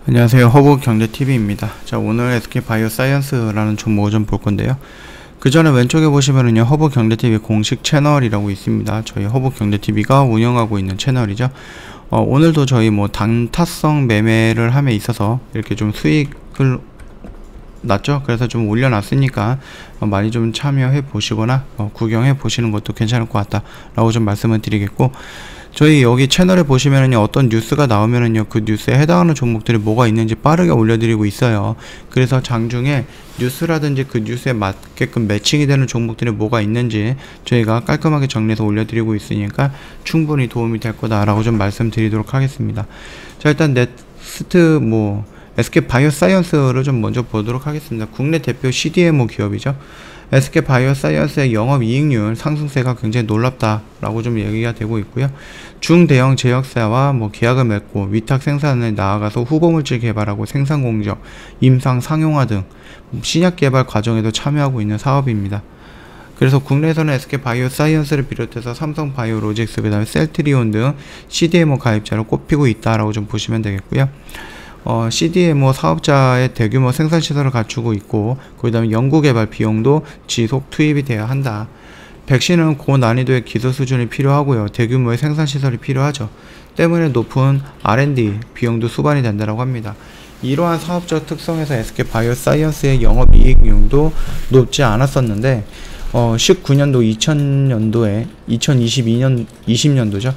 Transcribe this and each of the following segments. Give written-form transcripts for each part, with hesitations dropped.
안녕하세요. 허브경제TV입니다. 자, 오늘 SK바이오사이언스라는 종목을 좀 볼 건데요. 그 전에 왼쪽에 보시면은요, 허브경제TV 공식 채널이라고 있습니다. 저희 허브경제TV가 운영하고 있는 채널이죠. 오늘도 저희 단타성 매매를 함에 있어서 이렇게 좀 수익을 났죠. 그래서 좀 올려놨으니까 많이 좀 참여해 보시거나 구경해 보시는 것도 괜찮을 것 같다 라고 좀 말씀을 드리겠고, 저희 여기 채널에 보시면은요, 어떤 뉴스가 나오면은요, 그 뉴스에 해당하는 종목들이 뭐가 있는지 빠르게 올려드리고 있어요. 그래서 장중에 뉴스라든지 그 뉴스에 맞게끔 매칭이 되는 종목들이 뭐가 있는지 저희가 깔끔하게 정리해서 올려드리고 있으니까 충분히 도움이 될 거다라고 좀 말씀드리도록 하겠습니다. 자, 일단 넥스트 SK바이오사이언스를 좀 먼저 보도록 하겠습니다. 국내 대표 CDMO 기업이죠. SK바이오사이언스의 영업이익률 상승세가 굉장히 놀랍다라고 좀 얘기가 되고 있고요. 중대형 제약사와 계약을 맺고 위탁 생산에 나아가서 후보물질 개발하고 생산 공정, 임상 상용화 등 신약 개발 과정에도 참여하고 있는 사업입니다. 그래서 국내에서는 SK바이오사이언스를 비롯해서 삼성바이오로직스, 그 다음에 셀트리온 등 CDMO 가입자로 꼽히고 있다라고 좀 보시면 되겠고요. CDMO 사업자의 대규모 생산시설을 갖추고 있고, 그 다음에 연구개발 비용도 지속 투입이 되어야 한다. 백신은 고난이도의 기술 수준이 필요하고요. 대규모의 생산시설이 필요하죠. 때문에 높은 R&D 비용도 수반이 된다고 합니다. 이러한 사업적 특성에서 SK바이오사이언스의 영업이익률도 높지 않았었는데 19년도, 2000년도에 2020년도죠.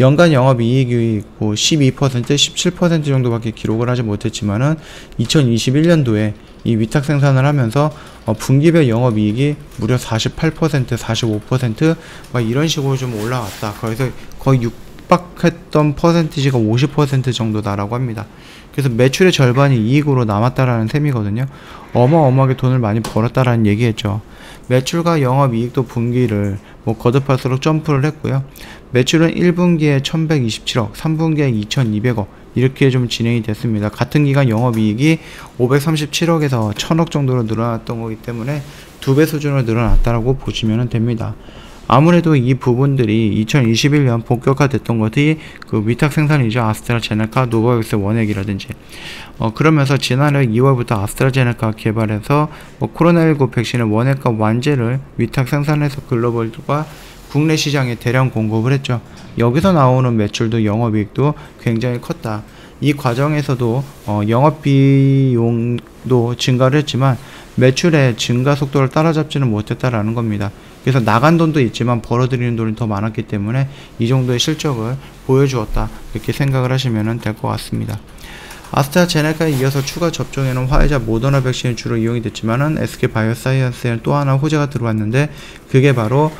연간 영업이익이 12%, 17% 정도밖에 기록을 하지 못했지만은 2021년도에 이 위탁 생산을 하면서 분기별 영업이익이 무려 48%, 45% 막 이런 식으로 좀 올라왔다. 그래서 거의 육박했던 퍼센티지가 50% 정도다라고 합니다. 그래서 매출의 절반이 이익으로 남았다라는 셈이거든요. 어마어마하게 돈을 많이 벌었다라는 얘기했죠. 매출과 영업이익도 분기를 거듭할수록 점프를 했고요. 매출은 1분기에 1127억, 3분기에 2200억 이렇게 좀 진행이 됐습니다. 같은 기간 영업이익이 537억에서 1000억 정도로 늘어났던 거기 때문에 2배 수준으로 늘어났다라고 보시면 됩니다. 아무래도 이 부분들이 2021년 본격화됐던 것이 그 위탁 생산이죠. 아스트라제네카, 노바백스 원액이라든지 그러면서 지난해 2월부터 아스트라제네카 개발해서 코로나19 백신의 원액과 완제를 위탁 생산해서 글로벌과 국내 시장에 대량 공급을 했죠. 여기서 나오는 매출도 영업이익도 굉장히 컸다. 이 과정에서도 영업비용도 증가를 했지만 매출의 증가 속도를 따라잡지는 못했다라는 겁니다. 그래서 나간 돈도 있지만 벌어들이는 돈이 더 많았기 때문에 이 정도의 실적을 보여주었다, 이렇게 생각을 하시면 될 것 같습니다. 아스트라제네카에 이어서 추가 접종에는 화이자, 모더나 백신이 주로 이용이 됐지만은 SK바이오사이언스에는 또 하나 호재가 들어왔는데 그게 바로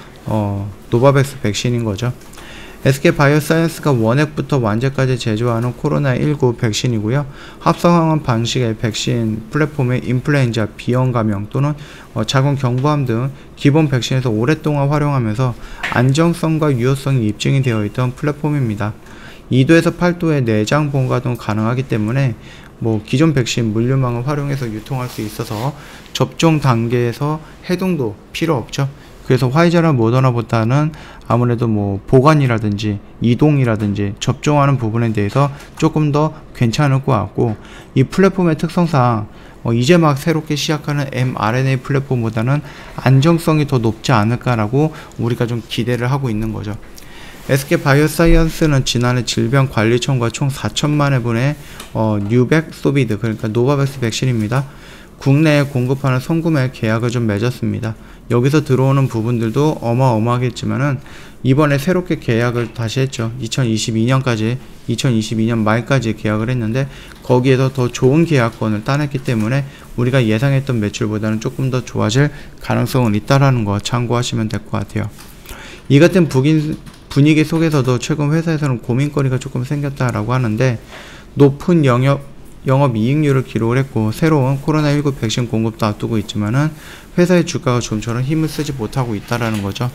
노바백스 백신인 거죠. SK바이오사이언스가 원액부터 완제까지 제조하는 코로나19 백신이고요. 합성항원 방식의 백신 플랫폼의 인플루엔자, 비형 감염 또는 자궁 경부암 등 기본 백신에서 오랫동안 활용하면서 안정성과 유효성이 입증이 되어 있던 플랫폼입니다. 2도에서 8도의 내장 봉과도 가능하기 때문에 기존 백신 물류망을 활용해서 유통할 수 있어서 접종 단계에서 해동도 필요 없죠. 그래서 화이자나 모더나보다는 아무래도 보관이라든지 이동이라든지 접종하는 부분에 대해서 조금 더 괜찮을 것 같고, 이 플랫폼의 특성상 이제 막 새롭게 시작하는 mRNA 플랫폼보다는 안정성이 더 높지 않을까라고 우리가 좀 기대를 하고 있는 거죠. SK바이오사이언스는 지난해 질병관리청과 총 4천만회 분의 뉴백 소비드, 그러니까 노바백스 백신입니다. 국내에 공급하는 선구매 계약을 좀 맺었습니다. 여기서 들어오는 부분들도 어마어마하겠지만은 이번에 새롭게 계약을 다시 했죠. 2022년 말까지 계약을 했는데 거기에서 더 좋은 계약권을 따냈기 때문에 우리가 예상했던 매출보다는 조금 더 좋아질 가능성은 있다라는 거 참고하시면 될 것 같아요. 이 같은 분위기 속에서도 최근 회사에서는 고민거리가 조금 생겼다라고 하는데, 높은 영업이익률을 기록을 했고 새로운 코로나19 백신 공급도 앞두고 있지만은 회사의 주가가 좀처럼 힘을 쓰지 못하고 있다라는 거죠.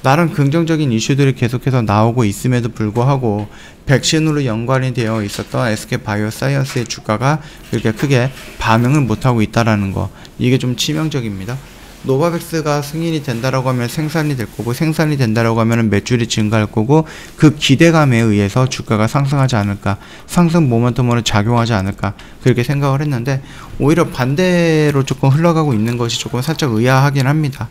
나름 긍정적인 이슈들이 계속해서 나오고 있음에도 불구하고 백신으로 연관이 되어 있었던 SK바이오사이언스의 주가가 그렇게 크게 반응을 못하고 있다라는 거, 이게 좀 치명적입니다. 노바백스가 승인이 된다라고 하면 생산이 될 거고, 생산이 된다라고 하면 매출이 증가할 거고, 그 기대감에 의해서 주가가 상승하지 않을까, 상승 모멘텀으로 작용하지 않을까, 그렇게 생각을 했는데 오히려 반대로 조금 흘러가고 있는 것이 조금 살짝 의아하긴 합니다.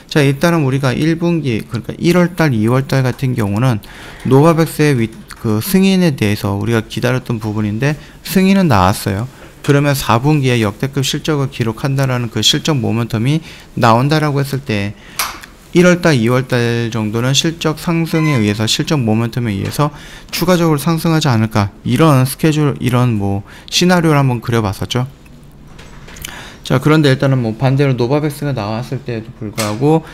자, 일단은 우리가 1분기, 그러니까 1월달, 2월달 같은 경우는 노바백스의 그 승인에 대해서 우리가 기다렸던 부분인데 승인은 나왔어요. 그러면 4분기에 역대급 실적을 기록한다라는 그 실적 모멘텀이 나온다라고 했을 때 1월달, 2월달 정도는 실적 상승에 의해서, 실적 모멘텀에 의해서 추가적으로 상승하지 않을까, 이런 스케줄, 이런 뭐 시나리오를 한번 그려봤었죠. 자, 그런데 일단은 뭐 반대로 노바백스가 나왔을 때에도 불구하고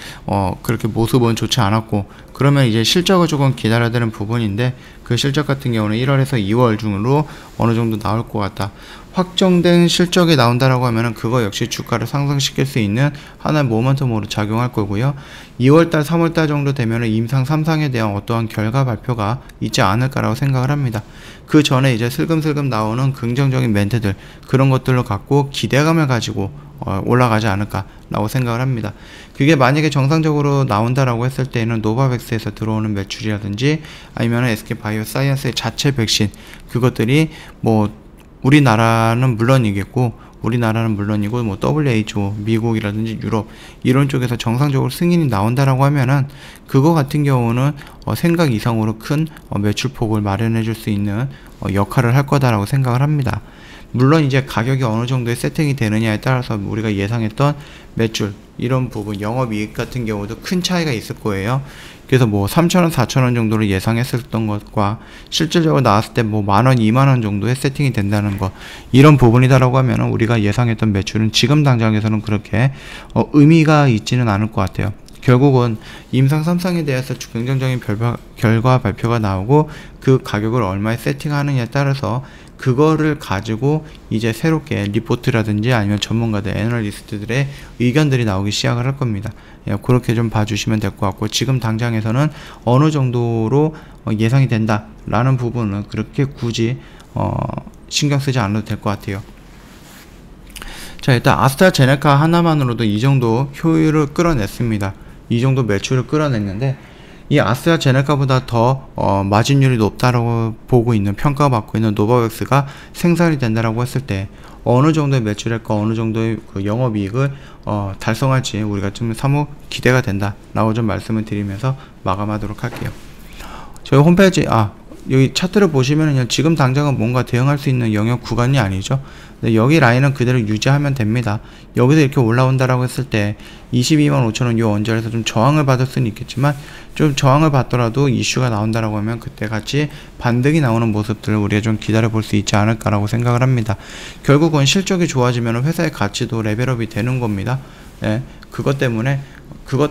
그렇게 모습은 좋지 않았고, 그러면 이제 실적을 조금 기다려야 되는 부분인데, 그 실적 같은 경우는 1월에서 2월 중으로 어느 정도 나올 것 같다. 확정된 실적이 나온다라고 하면은 그거 역시 주가를 상승시킬 수 있는 하나의 모멘텀으로 작용할 거고요. 2월달, 3월달 정도 되면은 임상 3상에 대한 어떠한 결과 발표가 있지 않을까라고 생각을 합니다. 그 전에 이제 슬금슬금 나오는 긍정적인 멘트들, 그런 것들로 갖고 기대감을 가지고 올라가지 않을까라고 생각을 합니다. 그게 만약에 정상적으로 나온다라고 했을 때는 노바백스에서 들어오는 매출이라든지 아니면 SK바이오사이언스의 자체 백신, 그것들이 뭐 우리나라는 물론이고 뭐 WHO, 미국이라든지 유럽 이런 쪽에서 정상적으로 승인이 나온다라고 하면은 그거 같은 경우는 생각 이상으로 큰 매출폭을 마련해 줄 수 있는 역할을 할 거다라고 생각을 합니다. 물론 이제 가격이 어느 정도에 세팅이 되느냐에 따라서 우리가 예상했던 매출, 이런 부분, 영업이익 같은 경우도 큰 차이가 있을 거예요. 그래서 뭐 3,000원, 4,000원 정도를 예상했었던 것과 실질적으로 나왔을 때 뭐 만원, 2만원 정도에 세팅이 된다는 것, 이런 부분이다라고 하면 우리가 예상했던 매출은 지금 당장에서는 그렇게 의미가 있지는 않을 것 같아요. 결국은 임상 3상에 대해서 긍정적인 결과 발표가 나오고 그 가격을 얼마에 세팅하느냐에 따라서 그거를 가지고 이제 새롭게 리포트라든지 아니면 전문가들, 애널리스트들의 의견들이 나오기 시작을 할 겁니다. 그렇게 좀 봐주시면 될 것 같고, 지금 당장에서는 어느 정도로 예상이 된다라는 부분은 그렇게 굳이 신경 쓰지 않아도 될 것 같아요. 자, 일단 아스트라제네카 하나만으로도 이 정도 효율을 끌어냈습니다. 이 정도 매출을 끌어냈는데, 이 아스트라제네카보다 더 마진율이 높다라고 보고 있는, 평가받고 있는 노바백스가 생산이 된다라고 했을 때 어느 정도의 매출액과 어느 정도의 그 영업이익을 달성할지 우리가 좀 사뭇 기대가 된다라고 좀 말씀을 드리면서 마감하도록 할게요. 저희 홈페이지, 여기 차트를 보시면은요, 지금 당장은 뭔가 대응할 수 있는 영역 구간이 아니죠. 근데 여기 라인은 그대로 유지하면 됩니다. 여기서 이렇게 올라온다라고 했을 때 225,000원 요 언저리에서 좀 저항을 받을 수는 있겠지만, 좀 저항을 받더라도 이슈가 나온다라고 하면 그때 같이 반등이 나오는 모습들을 우리가 좀 기다려 볼 수 있지 않을까라고 생각을 합니다. 결국은 실적이 좋아지면 회사의 가치도 레벨업이 되는 겁니다. 예, 그것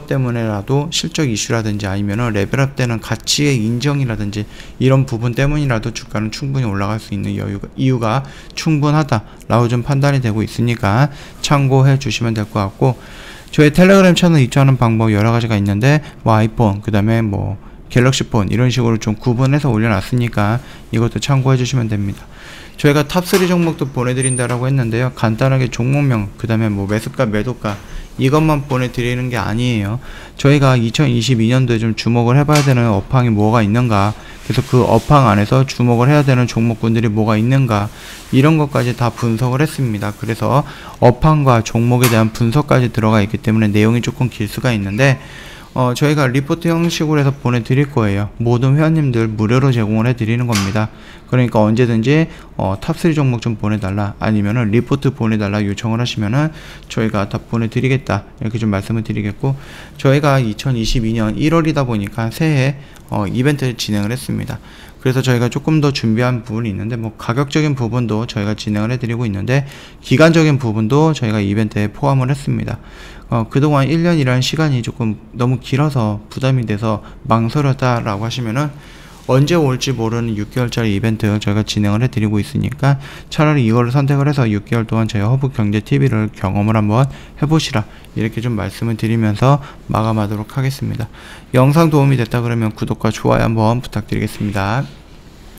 때문에라도 실적 이슈라든지 아니면은 레벨업 되는 가치의 인정이라든지 이런 부분 때문이라도 주가는 충분히 올라갈 수 있는 이유가 충분하다라고 좀 판단이 되고 있으니까 참고해 주시면 될 것 같고, 저희 텔레그램 채널 입장하는 방법 여러 가지가 있는데, 뭐 아이폰, 그 다음에 뭐 갤럭시폰 이런 식으로 좀 구분해서 올려놨으니까 이것도 참고해 주시면 됩니다. 저희가 탑3 종목도 보내드린다라고 했는데요, 간단하게 종목명, 그 다음에 뭐 매수가, 매도가 이것만 보내드리는 게 아니에요. 저희가 2022년도에 좀 주목을 해봐야 되는 업황이 뭐가 있는가, 그래서 그 업황 안에서 주목을 해야 되는 종목군들이 뭐가 있는가, 이런 것까지 다 분석을 했습니다. 그래서 업황과 종목에 대한 분석까지 들어가 있기 때문에 내용이 조금 길 수가 있는데, 저희가 리포트 형식으로 해서 보내드릴 거예요. 모든 회원님들 무료로 제공을 해드리는 겁니다. 그러니까 언제든지 탑3 종목 좀 보내달라, 아니면은 리포트 보내달라 요청을 하시면은 저희가 다 보내드리겠다, 이렇게 좀 말씀을 드리겠고, 저희가 2022년 1월이다 보니까 새해 이벤트를 진행을 했습니다. 그래서 저희가 조금 더 준비한 부분이 있는데, 뭐 가격적인 부분도 저희가 진행을 해드리고 있는데, 기간적인 부분도 저희가 이벤트에 포함을 했습니다. 그동안 1년이라는 시간이 조금 너무 길어서 부담이 돼서 망설였다라고 하시면은 언제 올지 모르는 6개월짜리 이벤트 저희가 진행을 해드리고 있으니까 차라리 이거를 선택을 해서 6개월 동안 저희 허브경제TV를 경험을 한번 해보시라, 이렇게 좀 말씀을 드리면서 마감하도록 하겠습니다. 영상 도움이 됐다 그러면 구독과 좋아요 한번 부탁드리겠습니다.